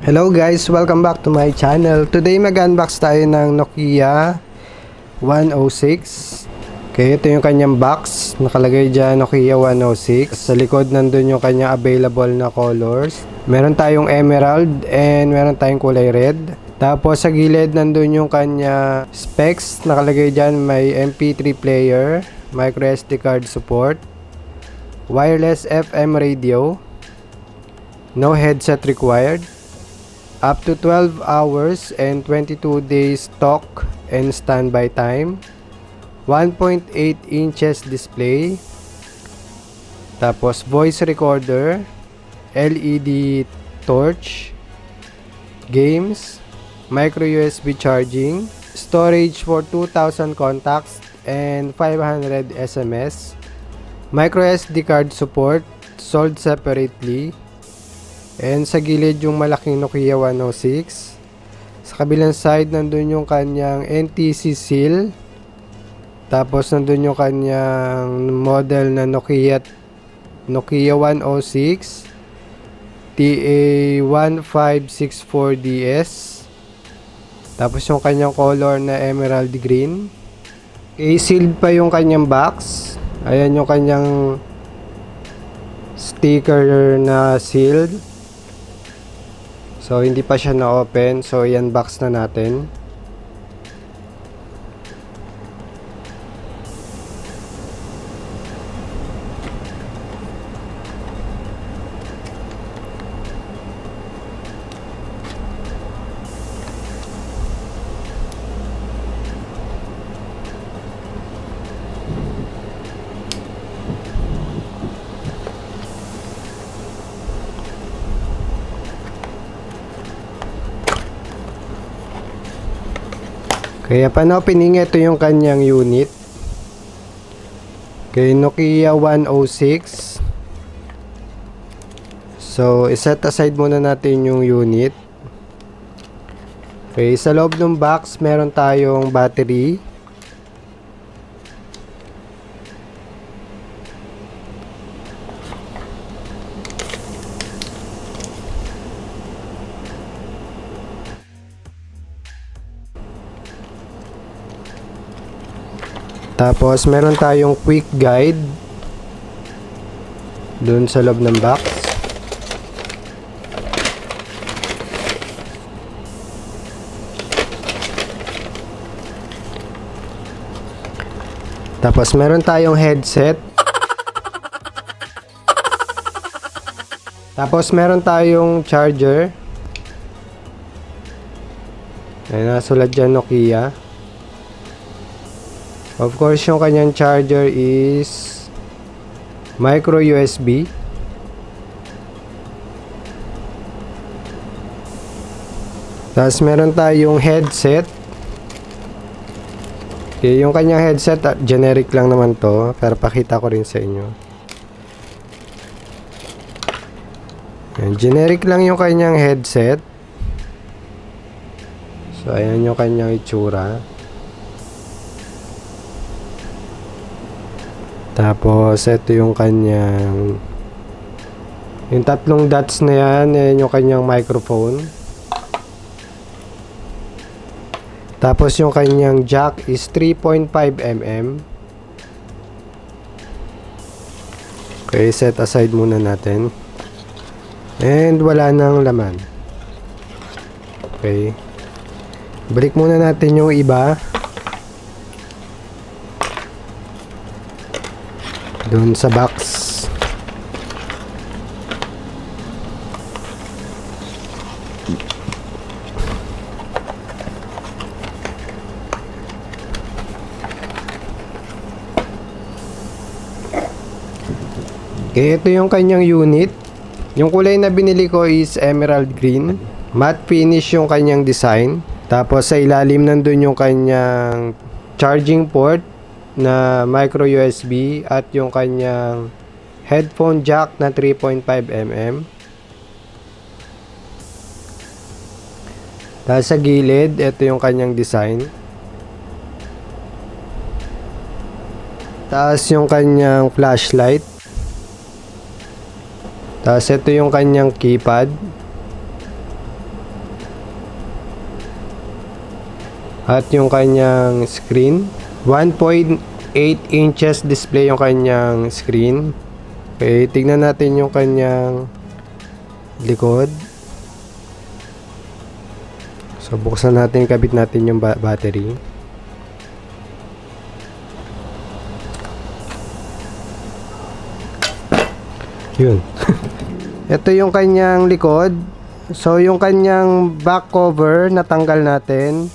Hello guys, welcome back to my channel. Today mag-unbox tayo ng Nokia 106. Okay, ito yung kanyang box. Nakalagay dyan Nokia 106. Sa likod nandun yung kanyang available na colors. Meron tayong emerald and meron tayong kulay red. Tapos sa gilid nandun yung kanya specs. Nakalagay dyan may MP3 player, micro SD card support, wireless FM radio, no headset required, up to 12 hours and 22 days talk and standby time, 1.8 inches display, tapos voice recorder, LED torch, games, micro USB charging, storage for 2000 contacts and 500 SMS, micro SD card support, sold separately. And sa gilid yung malaking Nokia 106. Sa kabilang side nandun yung kanyang NTC seal. Tapos nandun yung kanyang model na Nokia 106 TA1564DS. Tapos yung kanyang color na emerald green. Sealed pa yung kanyang box. Ayan yung kanyang sticker na sealed. So, hindi pa siya na-open. So, i-unbox na natin. Kaya pan-opening, ito yung kanyang unit. Kay Nokia 106. So, iset aside muna natin yung unit. Okay, sa loob ng box, meron tayong battery. Tapos, meron tayong quick guide dun sa loob ng box. Tapos, meron tayong headset. Tapos, meron tayong charger. Ayan, nasulat dyan Nokia. Of course, yung kanyang charger is micro USB. Tapos meron tayong headset. Okay, yung kanyang headset, generic lang naman to, pero pakita ko rin sa inyo. Ayan, generic lang yung kanyang headset. So, ayan yung kanyang itsura. Tapos, ito yung kanyang yung tatlong dots na yan, yan yung kanyang microphone. Tapos, yung kanyang jack is 3.5mm. Okay, set aside muna natin. And, wala nang laman. Okay. Balik muna natin yung iba. Doon sa box. Okay, ito yung kanyang unit. Yung kulay na binili ko is emerald green. Matte finish yung kanyang design. Tapos sa ilalim nandun yung kanyang charging port na micro USB at yung kanyang headphone jack na 3.5mm. Tapos sa gilid, ito yung kanyang design. Tapos yung kanyang flashlight. Tapos ito yung kanyang keypad. At yung kanyang screen, 1.8 inches display yung kanyang screen. Okay, tignan natin yung kanyang likod. So buksan natin, kabit natin yung battery. Yun. Ito yung kanyang likod. So yung kanyang back cover natanggal natin.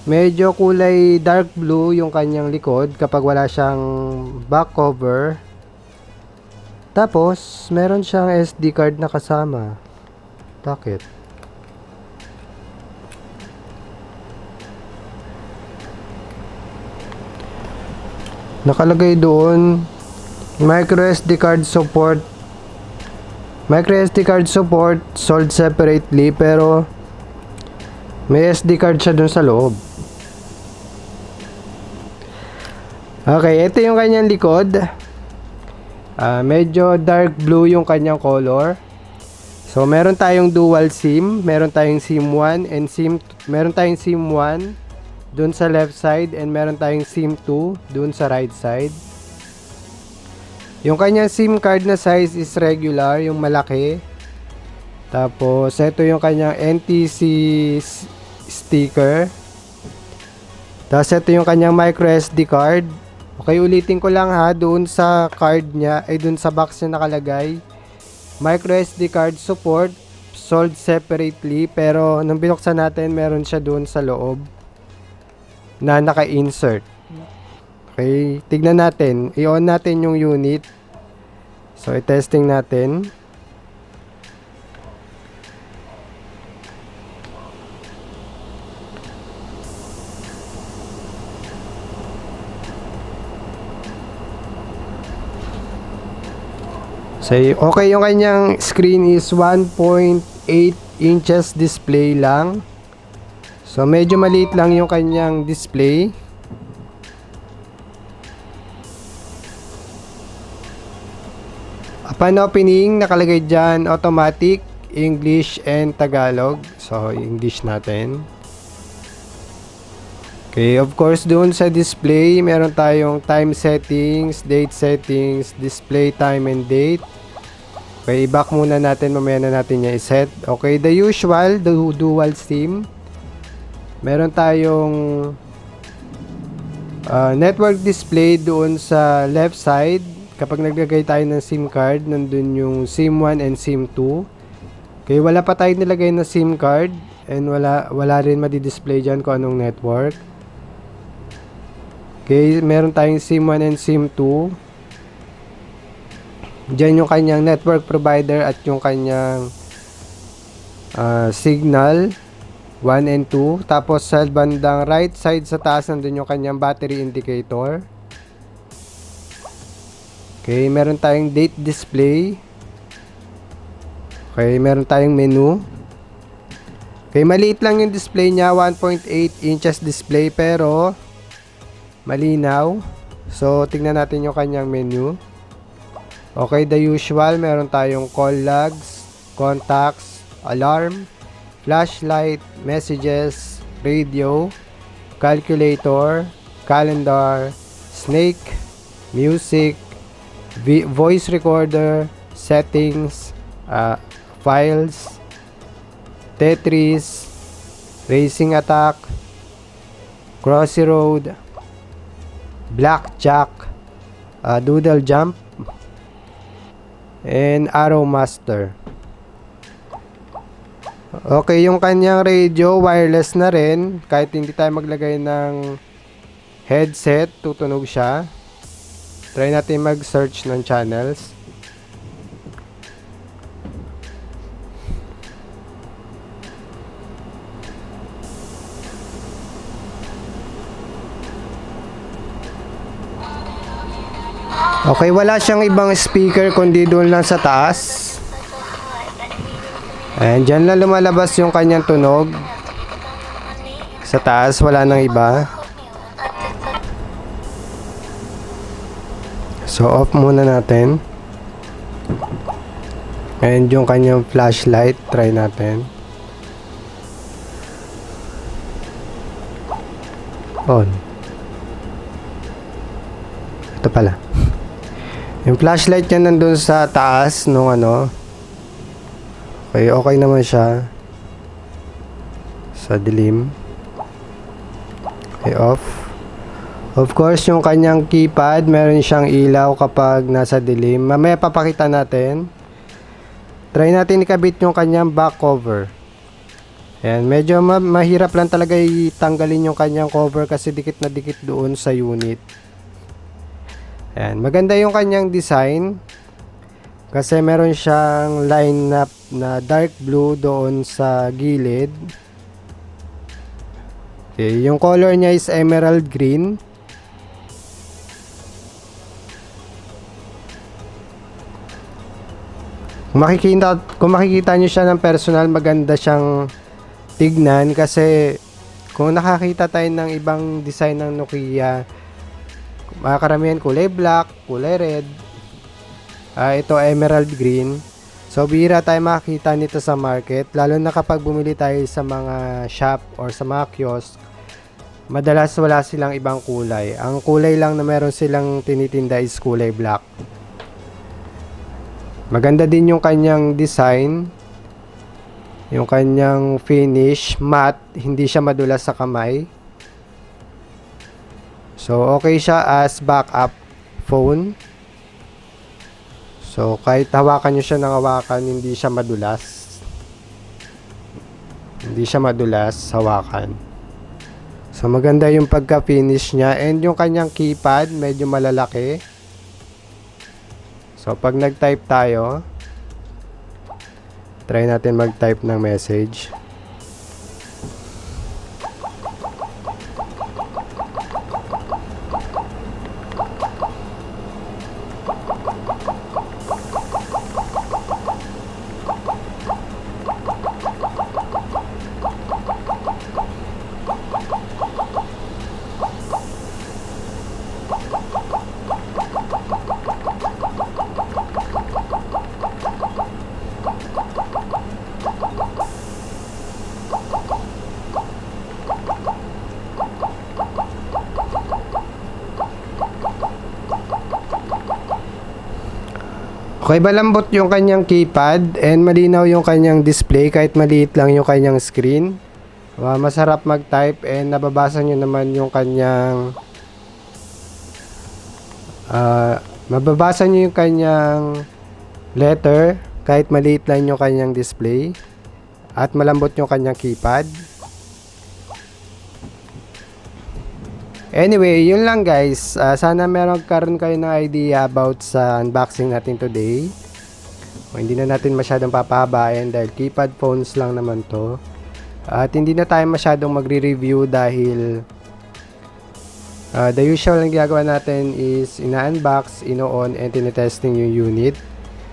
Medyo kulay dark blue yung kanyang likod kapag wala siyang back cover. Tapos meron siyang SD card na kasama. Bakit? Nakalagay doon microSD card support. MicroSD card support sold separately, pero may SD card siya dun sa loob. Okay, ito yung kanyang likod. Medyo dark blue yung kanyang color. So meron tayong dual SIM, meron tayong SIM 1 and meron tayong SIM 1 dun sa left side, and meron tayong SIM 2 dun sa right side. Yung kanyang SIM card na size is regular, yung malaki. Tapos ito yung kanyang NTC sticker. Tapos ito yung kanyang microSD card. Okay, ulitin ko lang ha, doon sa card niya, ay doon sa box niya nakalagay microSD card support sold separately, pero nung binuksan natin, meron siya doon sa loob na naka-insert. Okay, tignan natin. I-on natin yung unit. So, i-testing natin. So, okay, yung kanyang screen is 1.8 inches display lang. So, medyo maliit lang yung kanyang display. Upon opening, nakalagay dyan automatic, English, and Tagalog. So, English natin. Okay, of course, doon sa display, meron tayong time settings, date settings, display time and date. Okay, back muna natin, mamaya na natin niya iset. Okay, the usual, the dual SIM. Meron tayong network display doon sa left side. Kapag naglagay tayo ng SIM card, nandun yung SIM 1 and SIM 2. Okay, wala pa tayo nilagay na SIM card, and wala rin madi-display dyan kung anong network. Okay, meron tayong SIM 1 and SIM 2. Diyan yung kanyang network provider at yung kanyang signal 1 and 2. Tapos sa bandang right side sa taas, nandun yung kanyang battery indicator. Okay, meron tayong date display. Okay, meron tayong menu. Okay, maliit lang yung display niya, 1.8 inches display, pero malinaw. So, tingnan natin yung kanyang menu. Okay, the usual, meron tayong call logs, contacts, alarm, flashlight, messages, radio, calculator, calendar, snake, music, voice recorder, settings, files, Tetris, racing attack, crossy road, blackjack, doodle jump, and arrow master. Okay, yung kanyang radio wireless na rin, kahit hindi tayo maglagay ng headset, tutunog siya. Try natin mag-search ng channels. Okay, wala siyang ibang speaker kundi doon lang sa taas. And dyan lang lumalabas yung kanyang tunog. Sa taas, wala nang iba. So, off muna natin. And yung kanyang flashlight, try natin. On. Ito pala. Yung flashlight niya nandun sa taas nung ano. Okay, okay naman siya. Sa dilim. Okay, off. Of course, yung kanyang keypad, meron siyang ilaw kapag nasa dilim. Mamaya papakita natin. Try natin ikabit yung kanyang back cover. Ayan, medyo mahirap lang talaga itanggalin yung kanyang cover kasi dikit na dikit doon sa unit. Ayan, maganda yung kanyang design kasi meron siyang line na dark blue doon sa gilid. Okay, yung color niya is emerald green. Kung makikita nyo siya ng personal, maganda siyang tignan kasi kung nakakita tayo ng ibang design ng Nokia, karamihan kulay black, kulay red, ito emerald green. So bihira tayo makakita nito sa market, lalo na kapag bumili tayo sa mga shop or sa mga kiosk. Madalas wala silang ibang kulay. Ang kulay lang na meron silang tinitinda is kulay black. Maganda din yung kanyang design. Yung kanyang finish, matte, hindi siya madulas sa kamay. So, okay siya as backup phone. So, kahit hawakan nyo siya ng hawakan, hindi siya madulas. Hindi siya madulas hawakan. So, maganda yung pagka-finish niya. And yung kanyang keypad, medyo malalaki. So, pag nag-type tayo, try natin mag-type ng message. Okay, malambot yung kanyang keypad and malinaw yung kanyang display kahit maliit lang yung kanyang screen. Masarap mag-type and nababasa nyo naman yung kanyang mababasa nyo yung kanyang letter kahit maliit lang yung kanyang display at malambot yung kanyang keypad. Anyway, yun lang guys. Sana meron karoon kayo ng idea about sa unboxing natin today. Hindi na natin masyadong papahabain dahil keypad phones lang naman to. At hindi na tayo masyadong magre-review dahil the usual na ginagawa natin is ina-unbox, ino-on, and tinetesting yung unit.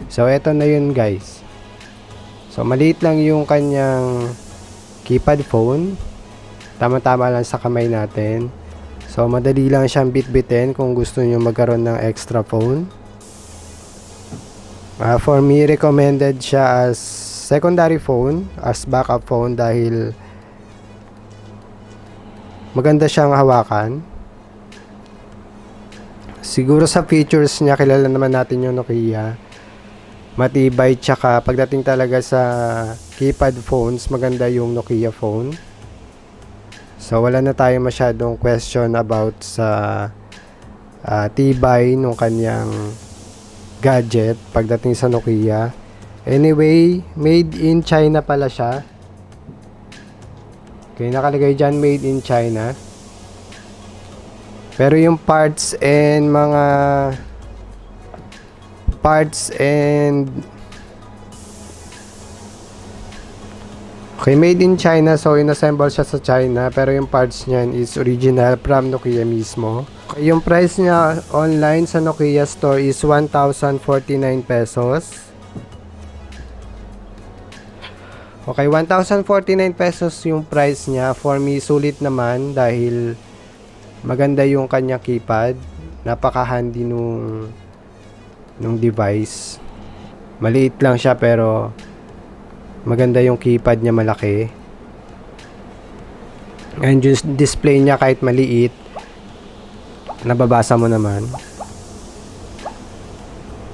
So, eto na yun guys. So, maliit lang yung kanyang keypad phone. Tama-tama lang sa kamay natin. So, madali lang siyang bit-bitin kung gusto nyo magkaroon ng extra phone. For me, recommended siya as secondary phone, as backup phone dahil maganda siyang hawakan. Siguro sa features niya, kilala naman natin yung Nokia. Matibay, tsaka pagdating talaga sa keypad phones, maganda yung Nokia phone. So, wala na tayo masyadong question about sa tibay ng kanyang gadget pagdating sa Nokia. Anyway, made in China pala siya. Okay, nakalagay dyan, made in China. Pero yung parts and okay, made in China, so inassemble siya sa China, pero yung parts niyan is original from Nokia mismo. Okay, yung price niya online sa Nokia store is 1,049 pesos. Okay, 1,049 pesos yung price niya. For me, sulit naman dahil maganda yung kanya keypad. Napaka-handy nung device. Maliit lang siya pero maganda yung keypad niya, malaki. And yung display niya kahit maliit, nababasa mo naman.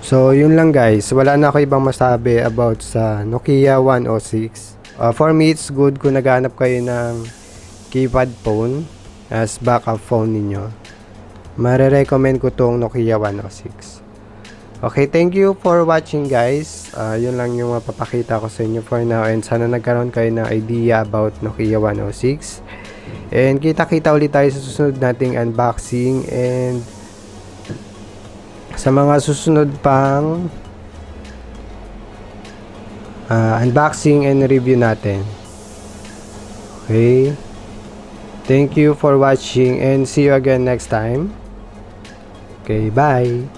So, yun lang guys. Wala na ako ibang masabi about sa Nokia 106. For me, it's good kung naghanap kayo ng keypad phone as backup phone ninyo. Mare-recommend ko tong Nokia 106. Okay, thank you for watching guys. Yun lang yung mapapakita ko sa inyo for now, and sana nagkaroon kayo ng idea about Nokia 106. And kita-kita ulit tayo sa susunod nating unboxing and sa mga susunod pang unboxing and review natin. Okay, thank you for watching and see you again next time. Okay, bye.